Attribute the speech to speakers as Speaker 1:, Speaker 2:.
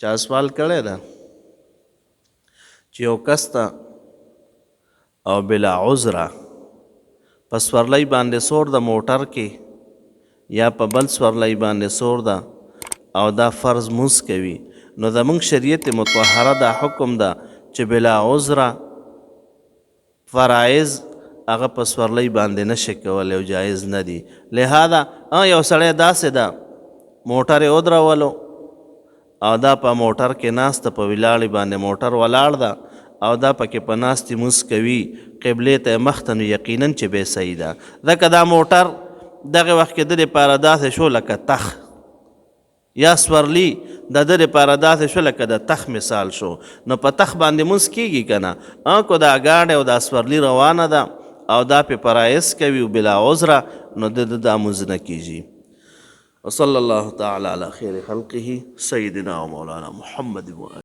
Speaker 1: چا سوال کړی ده چې یو کس ته او بلا عذره په سورلۍ باندې سور د موټر کې یا په بل سورلۍ باندې سور ده او دا فرض مونځ کوي، نو زموږ شریعت مطهره دا حکم ده چې بلا عذره فرایض هغه په سورلۍ باندې نشي کولی او جایز نه دي. لهذا یو سړی داسې ده موټر یې ودرولو او دا په موټر کې ناسته په ولاړې باندې موټر ولاړ ده او دا پکې په ناستې مونځ کوي، قبلې ته یې مخ ته، نو یقینا چې بې صحیح ده. ځکه دا موټر دغه وخت کې د دپاره داسې شو لکه تخ یا سورلي د ده دپاره داسې شو لکه د تخ مثال شو، نو په تخ باندې مونځ کېږي که نه؟ که دا ګاډی او دا سورلي روانه ده او دا پې فرایض کوي او بلا عذره، نو د دا مونځ نه کېږي. وصلی الله تعالی علی خیر خلقه سیدنا و مولانا محمد و